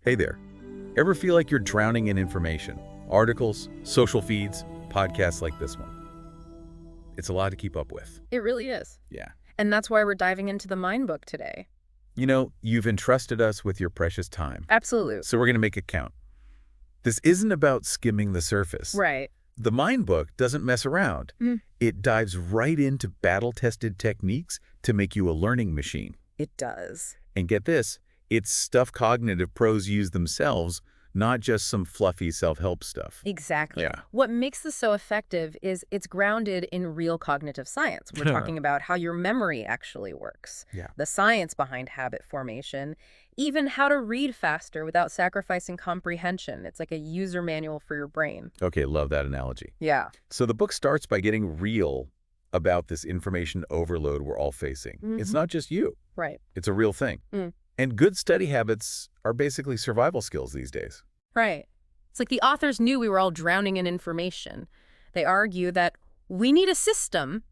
Hey there. Ever feel like you're drowning in information? Articles, social feeds, podcasts like this one. It's a lot to keep up with. It really is. Yeah. And that's why we're diving into the Mind Book today. You know, you've entrusted us with your precious time. Absolutely. So we're going to make it count. This isn't about skimming the surface. Right. The Mind Book doesn't mess around. It dives right into battle-tested techniques to make you a learning machine. It does. And get this, it's stuff cognitive pros use themselves, not just some fluffy self-help stuff. Exactly. Yeah. What makes this so effective is it's grounded in real cognitive science. We're talking about how your memory actually works, the science behind habit formation, even how to read faster without sacrificing comprehension. It's like a user manual for your brain. Okay, love that analogy. Yeah. So the book starts by getting real about this information overload we're all facing. It's not just you. Right. It's a real thing. And good study habits are basically survival skills these days. Right. It's like the authors knew we were all drowning in information. They argue that we need a system,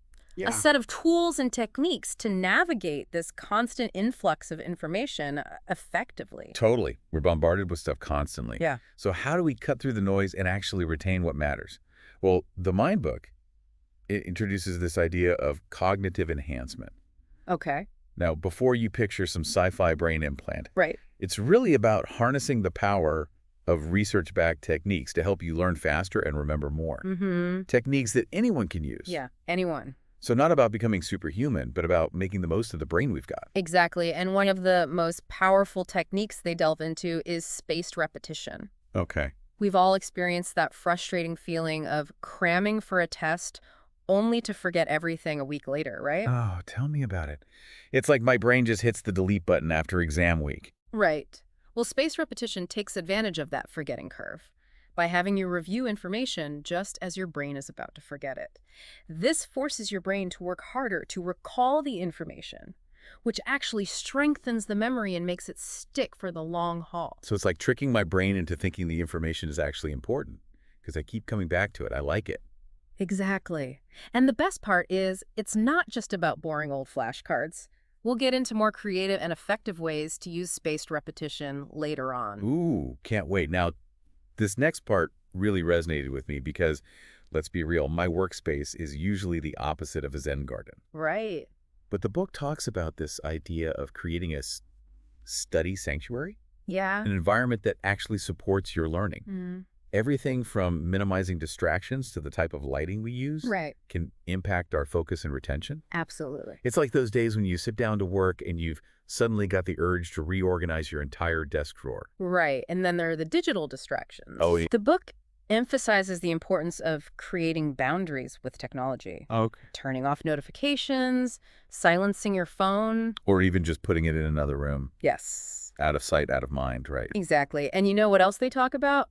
a set of tools and techniques to navigate this constant influx of information effectively. Totally. We're bombarded with stuff constantly. Yeah. So how do we cut through the noise and actually retain what matters? Well, the Mind Book, it introduces this idea of cognitive enhancement. Okay. Now, before you picture some sci-fi brain implant, Right. it's really about harnessing the power of research-backed techniques to help you learn faster and remember more. Techniques that anyone can use. Yeah, anyone. So not about becoming superhuman, but about making the most of the brain we've got. Exactly. And one of the most powerful techniques they delve into is spaced repetition. Okay. We've all experienced that frustrating feeling of cramming for a test only to forget everything a week later, right? Oh, tell me about it. It's like my brain just hits the delete button after exam week. Right. Well, spaced repetition takes advantage of that forgetting curve by having you review information just as your brain is about to forget it. This forces your brain to work harder to recall the information, which actually strengthens the memory and makes it stick for the long haul. So it's like tricking my brain into thinking the information is actually important because I keep coming back to it. I like it. Exactly. And the best part is it's not just about boring old flashcards. We'll get into more creative and effective ways to use spaced repetition later on. Ooh, can't wait. Now, this next part really resonated with me because, let's be real, my workspace is usually the opposite of a Zen garden. Right. But the book talks about this idea of creating a study sanctuary, Yeah. an environment that actually supports your learning. Everything from minimizing distractions to the type of lighting we use can impact our focus and retention. Absolutely. It's like those days when you sit down to work and you've suddenly got the urge to reorganize your entire desk drawer. Right. And then there are the digital distractions. Oh, yeah. The book emphasizes the importance of creating boundaries with technology. Okay. Turning off notifications, silencing your phone. Or even just putting it in another room. Yes. Out of sight, out of mind, right? Exactly. And you know what else they talk about?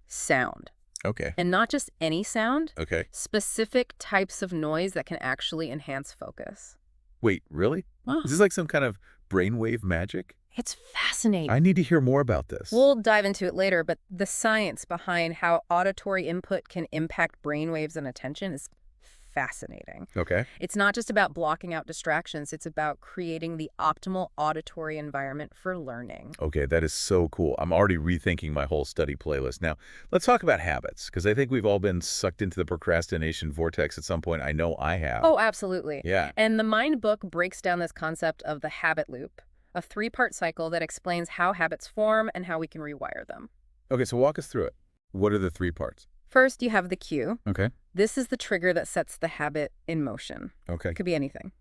Sound. Okay. And not just any sound. Okay. Specific types of noise that can actually enhance focus. Wait, really? Is this like some kind of brainwave magic? It's fascinating. I need to hear more about this. We'll dive into it later, but the science behind how auditory input can impact brainwaves and attention is fascinating. Okay. It's not just about blocking out distractions, it's about creating the optimal auditory environment for learning. Okay, that is so cool. I'm already rethinking my whole study playlist. Now, let's talk about habits, because I think we've all been sucked into the procrastination vortex at some point. I know I have. Oh, absolutely. Yeah. And the Mind Book breaks down this concept of the habit loop, a 3-part cycle that explains how habits form and how we can rewire them. Okay, so walk us through it. What are the 3 parts? First, you have the cue. Okay. This is the trigger that sets the habit in motion. Okay. It could be anything.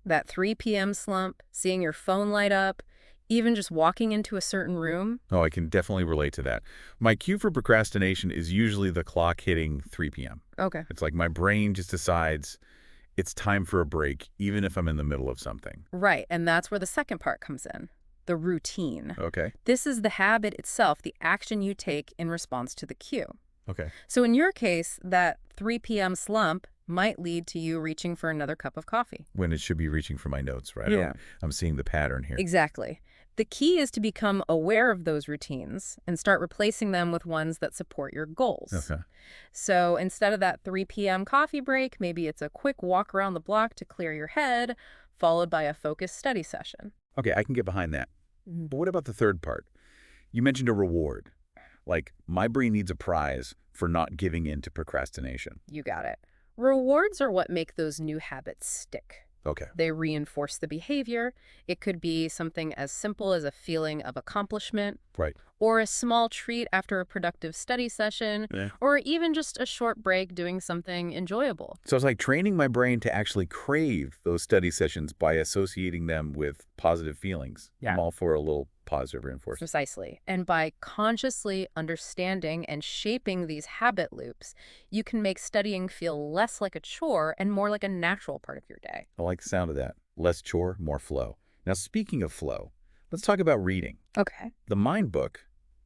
That 3 p.m. slump, seeing your phone light up, even just walking into a certain room. Oh, I can definitely relate to that. My cue for procrastination is usually the clock hitting 3 p.m. Okay. It's like my brain just decides it's time for a break, even if I'm in the middle of something. Right, and that's where the second part comes in, the routine. Okay. This is the habit itself, the action you take in response to the cue. Okay. So in your case, that 3 p.m. slump might lead to you reaching for another cup of coffee. When it should be reaching for my notes, right? Yeah. I'm seeing the pattern here. Exactly. The key is to become aware of those routines and start replacing them with ones that support your goals. Okay. So instead of that 3 p.m. coffee break, maybe it's a quick walk around the block to clear your head, followed by a focused study session. Okay, I can get behind that. But what about the third part? You mentioned a reward. Like, my brain needs a prize for not giving in to procrastination. You got it. Rewards are what make those new habits stick. Okay. They reinforce the behavior. It could be something as simple as a feeling of accomplishment, Right. or a small treat after a productive study session, Yeah. or even just a short break doing something enjoyable. So it's like training my brain to actually crave those study sessions by associating them with positive feelings. Yeah. I'm all for a little positive reinforcement. Precisely. And by consciously understanding and shaping these habit loops, you can make studying feel less like a chore and more like a natural part of your day. I like the sound of that. Less chore, more flow. Now, speaking of flow, let's talk about reading. Okay. The Mind Book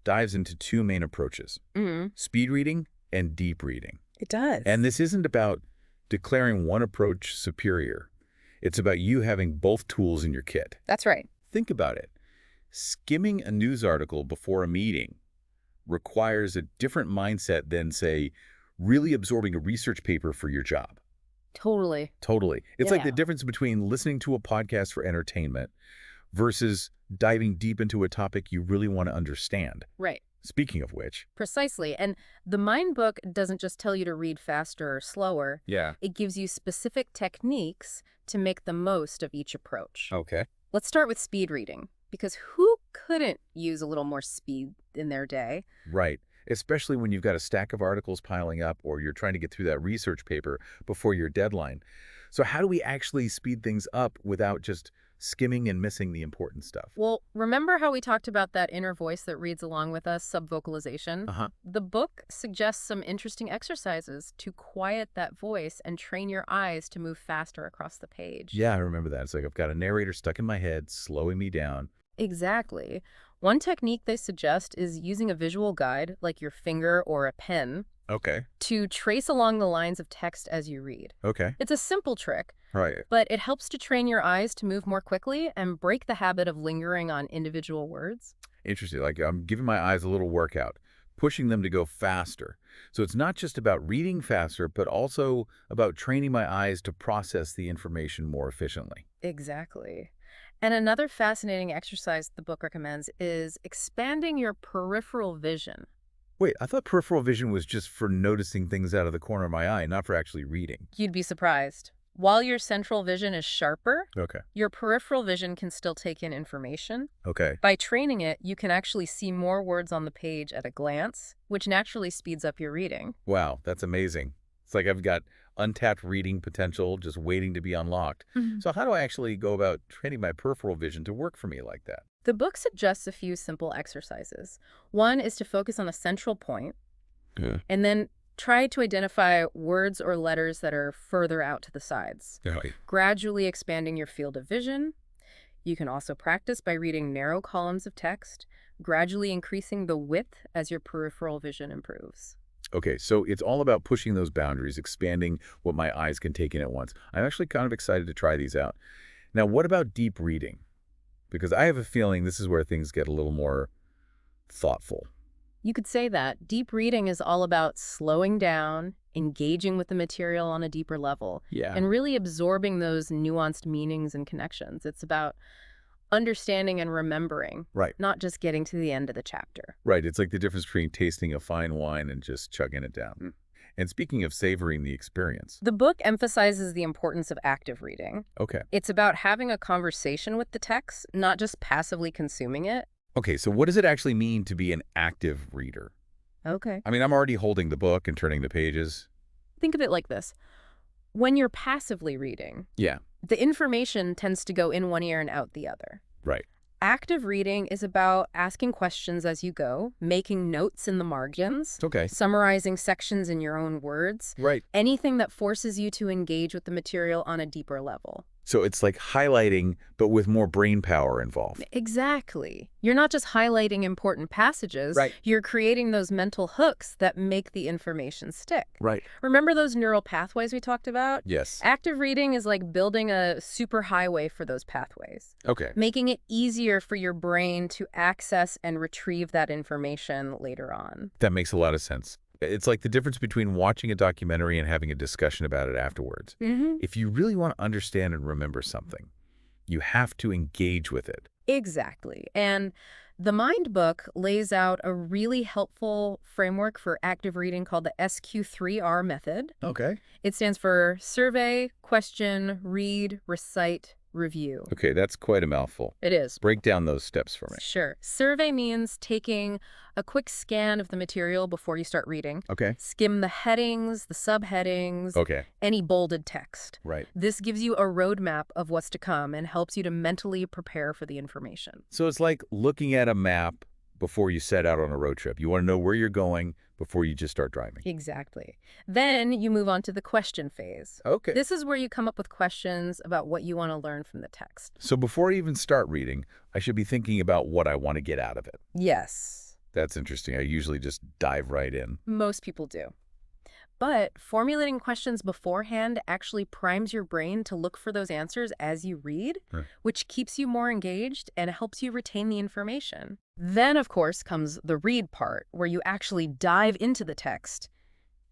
dives into two main approaches, Mm, speed reading and deep reading. it does. And this isn't about declaring one approach superior. It's about you having both tools in your kit. That's right. Think about it. Skimming a news article before a meeting requires a different mindset than, say, really absorbing a research paper for your job. Totally. Totally. It's like the Yeah. difference between listening to a podcast for entertainment versus diving deep into a topic you really want to understand. Right. Speaking of which. Precisely. And the Mind Book doesn't just tell you to read faster or slower. Yeah. It gives you specific techniques to make the most of each approach. Okay. Let's start with speed reading, because who couldn't use a little more speed in their day? Right. Especially when you've got a stack of articles piling up or you're trying to get through that research paper before your deadline. So how do we actually speed things up without just skimming and missing the important stuff? Well, remember how we talked about that inner voice that reads along with us, subvocalization? Uh-huh. The book suggests some interesting exercises to quiet that voice and train your eyes to move faster across the page. Yeah, I remember that. It's like I've got a narrator stuck in my head, slowing me down. Exactly. One technique they suggest is using a visual guide, like your finger or a pen, Okay. to trace along the lines of text as you read. Okay. It's a simple trick, Right. but it helps to train your eyes to move more quickly and break the habit of lingering on individual words. Interesting. Like I'm giving my eyes a little workout, pushing them to go faster. So it's not just about reading faster, but also about training my eyes to process the information more efficiently. Exactly. And another fascinating exercise the book recommends is expanding your peripheral vision. Wait, I thought peripheral vision was just for noticing things out of the corner of my eye, not for actually reading. You'd be surprised. While your central vision is sharper, Okay. your peripheral vision can still take in information. Okay. By training it, you can actually see more words on the page at a glance, which naturally speeds up your reading. Wow, that's amazing. It's like I've got untapped reading potential just waiting to be unlocked. So how do I actually go about training my peripheral vision to work for me like that? The book suggests a few simple exercises. One is to focus on a central point, Yeah. and then try to identify words or letters that are further out to the sides, Right. gradually expanding your field of vision. You can also practice by reading narrow columns of text, gradually increasing the width as your peripheral vision improves. Okay, so it's all about pushing those boundaries, expanding what my eyes can take in at once. I'm actually kind of excited to try these out. Now, what about deep reading? Because I have a feeling this is where things get a little more thoughtful. You could say that deep reading is all about slowing down, engaging with the material on a deeper level, Yeah. and really absorbing those nuanced meanings and connections. It's about understanding and remembering, Right. not just getting to the end of the chapter. Right. It's like the difference between tasting a fine wine and just chugging it down. And speaking of savoring the experience. The book emphasizes the importance of active reading. Okay. It's about having a conversation with the text, not just passively consuming it. Okay, so what does it actually mean to be an active reader? Okay. I mean, I'm already holding the book and turning the pages. Think of it like this. When you're passively reading, Yeah. the information tends to go in one ear and out the other. Right. Active reading is about asking questions as you go, making notes in the margins, Okay. summarizing sections in your own words, Right. anything that forces you to engage with the material on a deeper level. So it's like highlighting, but with more brain power involved. Exactly. You're not just highlighting important passages. Right. You're creating those mental hooks that make the information stick. Right. Remember those neural pathways we talked about? Yes. Active reading is like building a superhighway for those pathways, Okay. making it easier for your brain to access and retrieve that information later on. That makes a lot of sense. It's like the difference between watching a documentary and having a discussion about it afterwards. If you really want to understand and remember something, you have to engage with it. Exactly. And The Mind book lays out a really helpful framework for active reading called the SQ3R method. Okay. It stands for survey, question, read, recite, review. Okay, that's quite a mouthful. It is. Break down those steps for me. Sure. Survey means taking a quick scan of the material before you start reading. Okay. Skim the headings, the subheadings, Okay. any bolded text. Right. This gives you a roadmap of what's to come and helps you to mentally prepare for the information. So it's like looking at a map before you set out on a road trip. You want to know where you're going before you just start driving. Exactly. Then you move on to the question phase. Okay. This is where you come up with questions about what you want to learn from the text. So before I even start reading, I should be thinking about what I want to get out of it. Yes, That's interesting. I usually just dive right in. most people do. But formulating questions beforehand actually primes your brain to look for those answers as you read, Huh. which keeps you more engaged and helps you retain the information. Then, of course, comes the read part, where you actually dive into the text,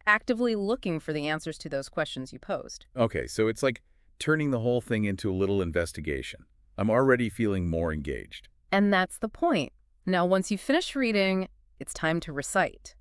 actively looking for the answers to those questions you posed. Okay, so it's like turning the whole thing into a little investigation. I'm already feeling more engaged. And that's the point. Now, once you finish reading, it's time to recite.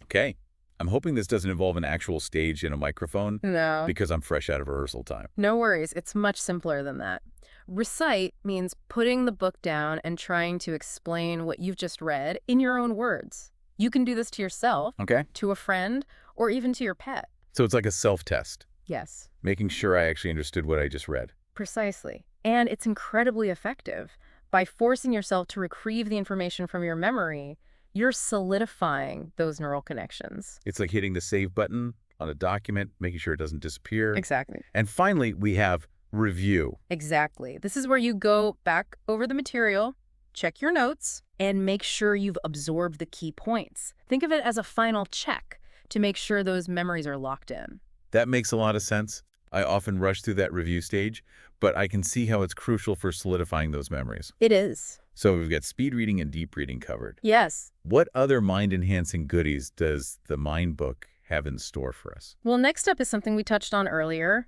Okay. I'm hoping this doesn't involve an actual stage and a microphone No. because I'm fresh out of rehearsal time. No worries, it's much simpler than that. Recite means putting the book down and trying to explain what you've just read in your own words. You can do this to yourself, Okay. to a friend, or even to your pet. So it's like a self-test, Yes, making sure I actually understood what I just read. precisely. And it's incredibly effective. By forcing yourself to retrieve the information from your memory, you're solidifying those neural connections. It's like hitting the save button on a document, making sure it doesn't disappear. Exactly. And finally, we have review. Exactly. This is where you go back over the material, check your notes, and make sure you've absorbed the key points. Think of it as a final check to make sure those memories are locked in. That makes a lot of sense. I often rush through that review stage, but I can see how it's crucial for solidifying those memories. It is. So we've got speed reading and deep reading covered. Yes. What other mind-enhancing goodies does the Mind book have in store for us? Well, next up is something we touched on earlier.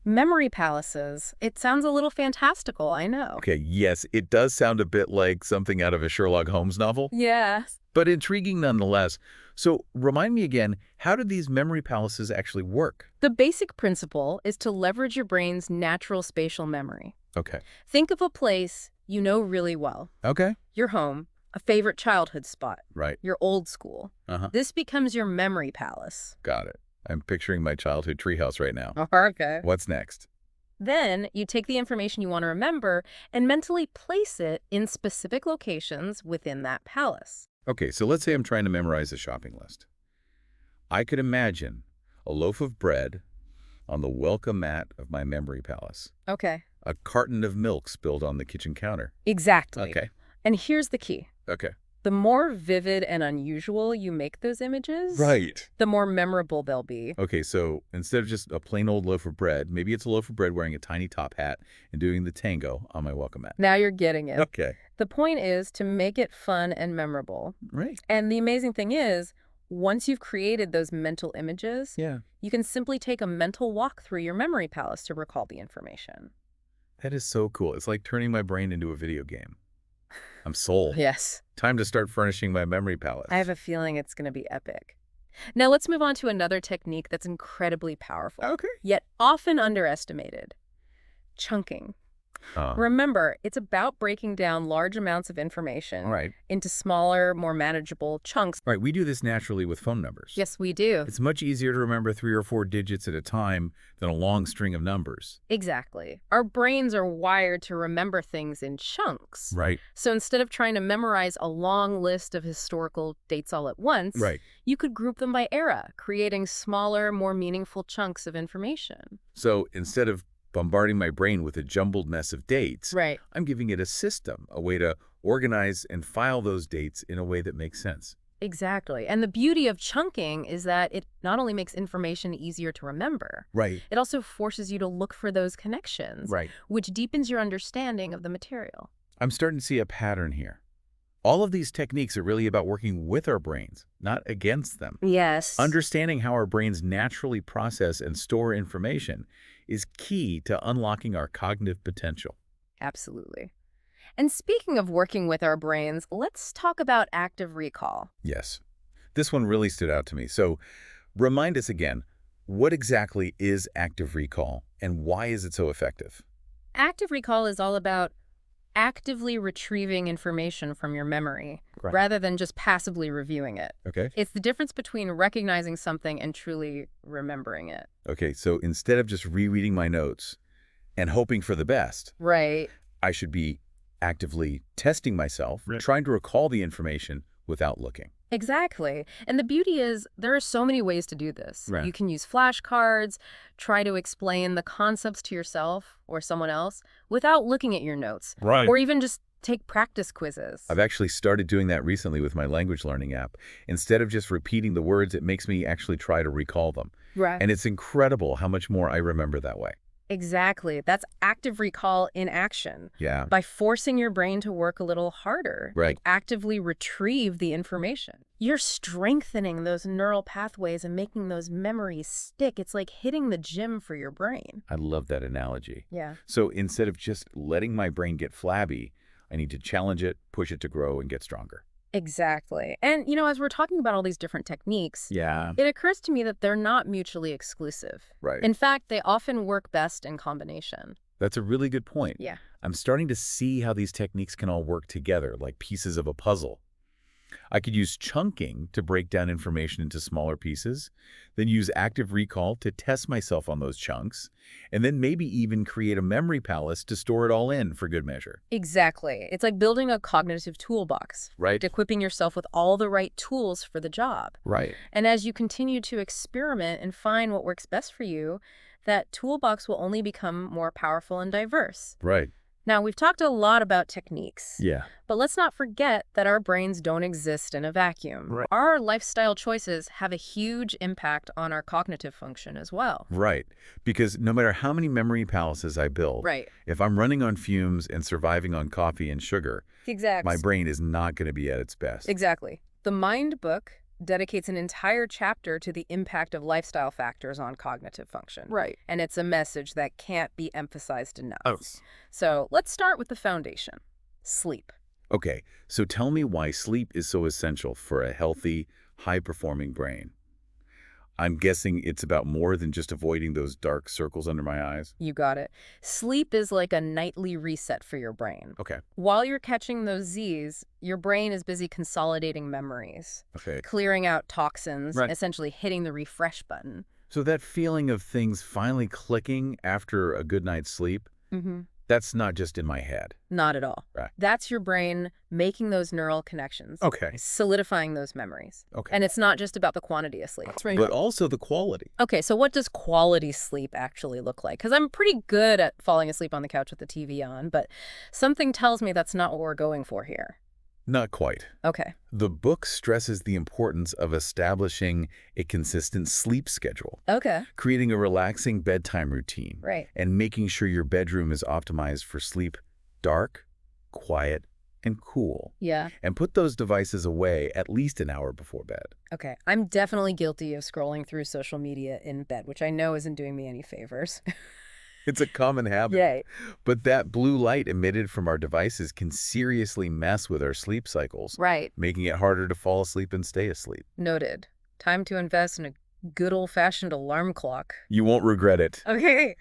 Memory palaces. It sounds a little fantastical, I know. Okay, yes, it does sound a bit like something out of a Sherlock Holmes novel, Yes. but intriguing nonetheless. So remind me again, how do these memory palaces actually work? The basic principle is to leverage your brain's natural spatial memory. Okay. Think of a place you know really well. Okay. Your home, a favorite childhood spot, Right. your old school. Uh-huh. This becomes your memory palace. Got it. I'm picturing my childhood treehouse right now. Okay. What's next? Then you take the information you want to remember and mentally place it in specific locations within that palace. Okay, so let's say I'm trying to memorize a shopping list. I could imagine a loaf of bread on the welcome mat of my memory palace, Okay. a carton of milk spilled on the kitchen counter. Exactly. Okay. And here's the key. Okay. The more vivid and unusual you make those images, Right. the more memorable they'll be. Okay, so instead of just a plain old loaf of bread, maybe it's a loaf of bread wearing a tiny top hat and doing the tango on my welcome mat. Now you're getting it. Okay. The point is to make it fun and memorable. Right. And the amazing thing is, once you've created those mental images, Yeah. you can simply take a mental walk through your memory palace to recall the information. That is so cool. It's like turning my brain into a video game. I'm sold. Yes. Time to start furnishing my memory palace. I have a feeling it's going to be epic. Now let's move on to another technique that's incredibly powerful, Okay. yet often underestimated. Chunking. Remember, it's about breaking down large amounts of information All right. into smaller, more manageable chunks. All right, we do this naturally with phone numbers. Yes, we do. It's much easier to remember 3 or 4 digits at a time than a long string of numbers. Exactly. Our brains are wired to remember things in chunks. Right. So instead of trying to memorize a long list of historical dates all at once, Right. you could group them by era, creating smaller, more meaningful chunks of information. So instead of bombarding my brain with a jumbled mess of dates, Right. I'm giving it a system, a way to organize and file those dates in a way that makes sense. Exactly. And the beauty of chunking is that it not only makes information easier to remember, Right. it also forces you to look for those connections, Right. which deepens your understanding of the material. I'm starting to see a pattern here. All of these techniques are really about working with our brains, not against them. Yes. Understanding how our brains naturally process and store information is key to unlocking our cognitive potential. Absolutely. And speaking of working with our brains, let's talk about active recall. Yes. This one really stood out to me. So remind us again, what exactly is active recall and why is it so effective? Active recall is all about actively retrieving information from your memory Right. rather than just passively reviewing it. Okay. It's the difference between recognizing something and truly remembering it. Okay, so instead of just rereading my notes and hoping for the best, Right. I should be actively testing myself, Right. trying to recall the information without looking. Exactly. And the beauty is there are so many ways to do this. Right. You can use flashcards, try to explain the concepts to yourself or someone else without looking at your notes, Right. or even just take practice quizzes. I've actually started doing that recently with my language learning app. Instead of just repeating the words, it makes me actually try to recall them. Right. And it's incredible how much more I remember that way. Exactly. That's active recall in action. Yeah. By forcing your brain to work a little harder, Right. to actively retrieve the information. You're strengthening those neural pathways and making those memories stick. It's like hitting the gym for your brain. I love that analogy. Yeah. So instead of just letting my brain get flabby, I need to challenge it, push it to grow, and get stronger. Exactly. And, as we're talking about all these different techniques, Yeah. it occurs to me that they're not mutually exclusive. Right. In fact, they often work best in combination. That's a really good point. Yeah. I'm starting to see how these techniques can all work together, like pieces of a puzzle. I could use chunking to break down information into smaller pieces, then use active recall to test myself on those chunks, and then maybe even create a memory palace to store it all in for good measure. Exactly. It's like building a cognitive toolbox, Right? equipping yourself with all the right tools for the job. Right. And as you continue to experiment and find what works best for you, that toolbox will only become more powerful and diverse. Right. Now, we've talked a lot about techniques, Yeah. but let's not forget that our brains don't exist in a vacuum. Right. Our lifestyle choices have a huge impact on our cognitive function as well. Right. Because no matter how many memory palaces I build, Right. if I'm running on fumes and surviving on coffee and sugar, Exactly. my brain is not going to be at its best. Exactly. The Mind book dedicates an entire chapter to the impact of lifestyle factors on cognitive function. Right. And it's a message that can't be emphasized enough. Oh. So let's start with the foundation, sleep. Okay, so tell me why sleep is so essential for a healthy, high-performing brain. I'm guessing it's about more than just avoiding those dark circles under my eyes. You got it. Sleep is like a nightly reset for your brain. Okay, While you're catching those Z's, your brain is busy consolidating memories, okay. clearing out toxins, Right. essentially hitting the refresh button. So that feeling of things finally clicking after a good night's sleep, Mm-hmm. that's not just in my head. Not at all. Right. That's your brain making those neural connections, Okay, solidifying those memories. okay. And it's not just about the quantity of sleep. That's right. But also the quality. Okay, so what does quality sleep actually look like? Because I'm pretty good at falling asleep on the couch with the TV on, but something tells me that's not what we're going for here. Not quite. Okay. The book stresses the importance of establishing a consistent sleep schedule, Okay. creating a relaxing bedtime routine, Right. and making sure your bedroom is optimized for sleep dark, quiet, and cool. Yeah. And put those devices away at least an hour before bed. Okay. I'm definitely guilty of scrolling through social media in bed, which I know isn't doing me any favors. It's a common habit. Yay. But that blue light emitted from our devices can seriously mess with our sleep cycles, Right. making it harder to fall asleep and stay asleep. Noted. Time to invest in a good old-fashioned alarm clock. You won't regret it. Okay.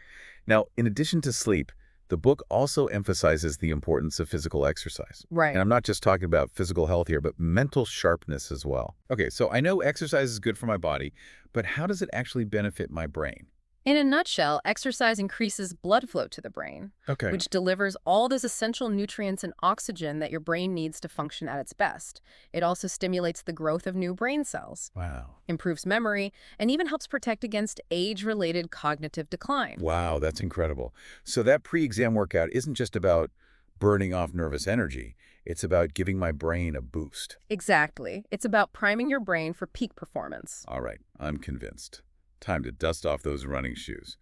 Now, in addition to sleep, the book also emphasizes the importance of physical exercise. Right. And I'm not just talking about physical health here, but mental sharpness as well. Okay, so I know exercise is good for my body, but how does it actually benefit my brain? In a nutshell, exercise increases blood flow to the brain, Okay. which delivers all those essential nutrients and oxygen that your brain needs to function at its best. It also stimulates the growth of new brain cells, Wow. improves memory, and even helps protect against age-related cognitive decline. Wow, that's incredible. So that pre-exam workout isn't just about burning off nervous energy. It's about giving my brain a boost. Exactly. It's about priming your brain for peak performance. All right, I'm convinced. Time to dust off those running shoes.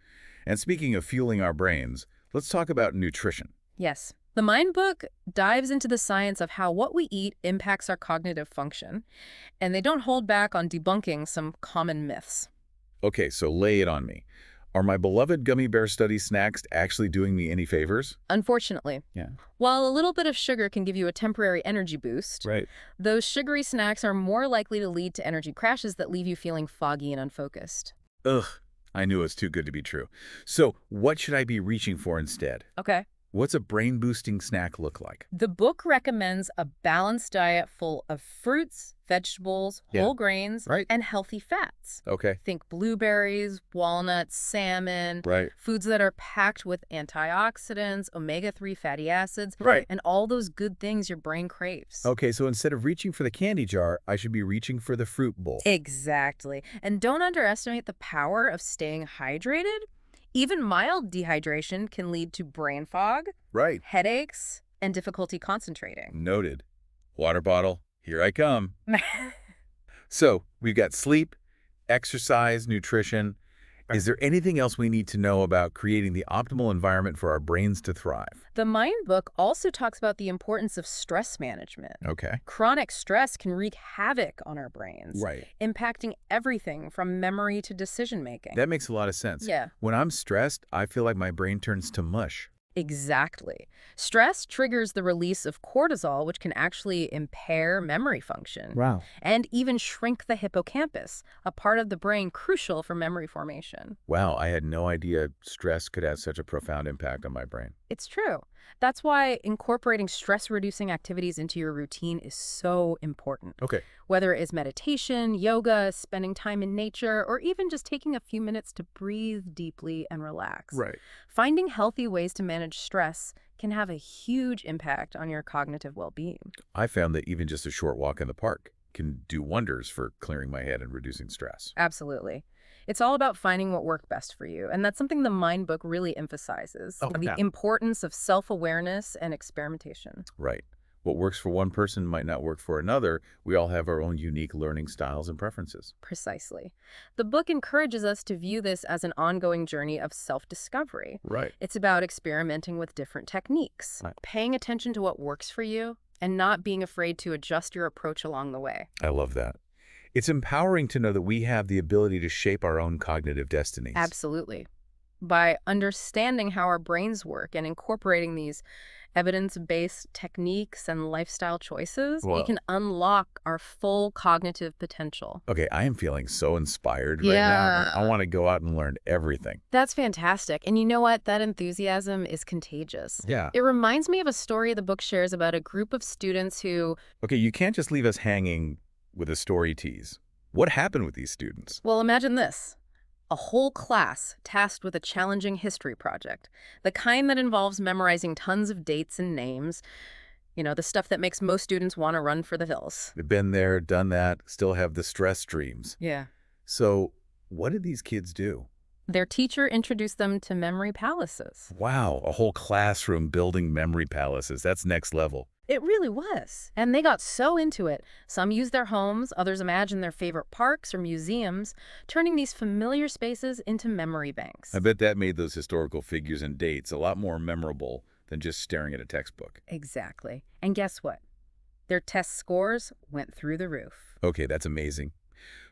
And speaking of fueling our brains, let's talk about nutrition. Yes. The Mind book dives into the science of how what we eat impacts our cognitive function, and they don't hold back on debunking some common myths. Okay, so lay it on me. Are my beloved gummy bear study snacks actually doing me any favors? Unfortunately, Yeah. while a little bit of sugar can give you a temporary energy boost, Right. those sugary snacks are more likely to lead to energy crashes that leave you feeling foggy and unfocused. Ugh. I knew it was too good to be true. So, what should I be reaching for instead? Okay. What's a brain-boosting snack look like? The book recommends a balanced diet full of fruits, vegetables, Yeah. whole grains, Right. and healthy fats. Okay. Think blueberries, walnuts, salmon, Right. foods that are packed with antioxidants, omega-3 fatty acids, Right. and all those good things your brain craves. Okay, so instead of reaching for the candy jar, I should be reaching for the fruit bowl. Exactly. And don't underestimate the power of staying hydrated. Even mild dehydration can lead to brain fog, Right. headaches, and difficulty concentrating. Noted. Water bottle, here I come. So, we've got sleep, exercise, nutrition. Is there anything else we need to know about creating the optimal environment for our brains to thrive? The Mind book also talks about the importance of stress management. Okay. Chronic stress can wreak havoc on our brains, Right. impacting everything from memory to decision making. That makes a lot of sense. Yeah. When I'm stressed, I feel like my brain turns to mush. Exactly. Stress triggers the release of cortisol, which can actually impair memory function Wow. and even shrink the hippocampus, a part of the brain crucial for memory formation. Wow, I had no idea stress could have such a profound impact on my brain. It's true. That's why incorporating stress-reducing activities into your routine is so important. Okay. Whether it is meditation, yoga, spending time in nature, or even just taking a few minutes to breathe deeply and relax. Right. Finding healthy ways to manage stress can have a huge impact on your cognitive well-being. I found that even just a short walk in the park can do wonders for clearing my head and reducing stress. Absolutely. It's all about finding what worked best for you, and that's something the Mind book really emphasizes, Oh, the yeah. importance of self-awareness and experimentation. Right. What works for one person might not work for another. We all have our own unique learning styles and preferences. Precisely. The book encourages us to view this as an ongoing journey of self-discovery. Right. It's about experimenting with different techniques, Right. paying attention to what works for you, and not being afraid to adjust your approach along the way. I love that. It's empowering to know that we have the ability to shape our own cognitive destinies. Absolutely. By understanding how our brains work and incorporating these evidence-based techniques and lifestyle choices, we Well, can unlock our full cognitive potential. okay, I am feeling so inspired right now. I want to go out and learn everything. That's fantastic. And you know what? That enthusiasm is contagious. Yeah. It reminds me of a story the book shares about a group of students who, Okay, you can't just leave us hanging with a story tease. What happened with these students? well, imagine this. A whole class tasked with a challenging history project, the kind that involves memorizing tons of dates and names, the stuff that makes most students want to run for the hills. They've been there, done that, still have the stress dreams. Yeah. So, what did these kids do? Their teacher introduced them to memory palaces. Wow, a whole classroom building memory palaces. That's next level. It really was. And they got so into it. Some used their homes, others imagined their favorite parks or museums, turning these familiar spaces into memory banks. I bet that made those historical figures and dates a lot more memorable than just staring at a textbook. Exactly. And guess what? Their test scores went through the roof. Okay, that's amazing.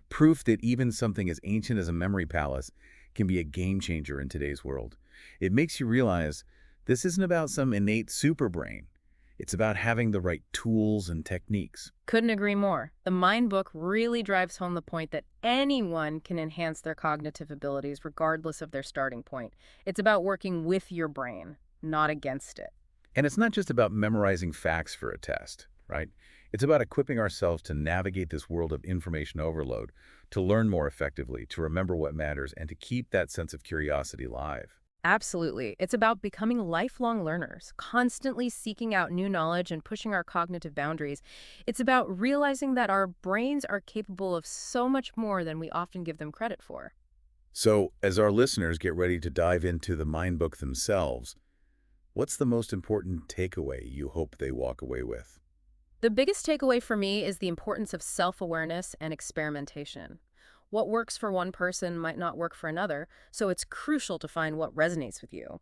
Proof that even something as ancient as a memory palace can be a game changer in today's world. It makes you realize this isn't about some innate super brain. It's about having the right tools and techniques. Couldn't agree more. The Mind book really drives home the point that anyone can enhance their cognitive abilities regardless of their starting point. It's about working with your brain, not against it. And it's not just about memorizing facts for a test, right? It's about equipping ourselves to navigate this world of information overload, to learn more effectively, to remember what matters, and to keep that sense of curiosity alive. Absolutely. It's about becoming lifelong learners, constantly seeking out new knowledge and pushing our cognitive boundaries. It's about realizing that our brains are capable of so much more than we often give them credit for. So, as our listeners get ready to dive into the Mind book themselves, what's the most important takeaway you hope they walk away with? The biggest takeaway for me is the importance of self-awareness and experimentation. What works for one person might not work for another, so it's crucial to find what resonates with you.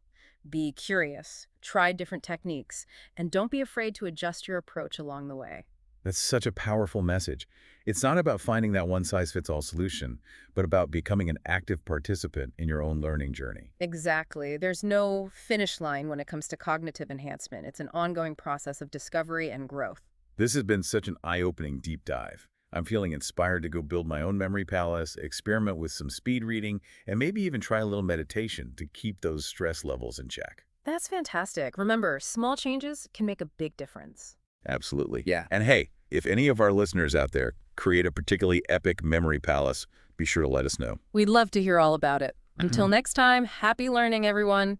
Be curious, try different techniques, and don't be afraid to adjust your approach along the way. That's such a powerful message. It's not about finding that one-size-fits-all solution, but about becoming an active participant in your own learning journey. Exactly. There's no finish line when it comes to cognitive enhancement. It's an ongoing process of discovery and growth. This has been such an eye-opening deep dive. I'm feeling inspired to go build my own memory palace, experiment with some speed reading, and maybe even try a little meditation to keep those stress levels in check. That's fantastic. Remember, small changes can make a big difference. Absolutely. Yeah. And hey, if any of our listeners out there create a particularly epic memory palace, be sure to let us know. We'd love to hear all about it. Until next time, happy learning, everyone.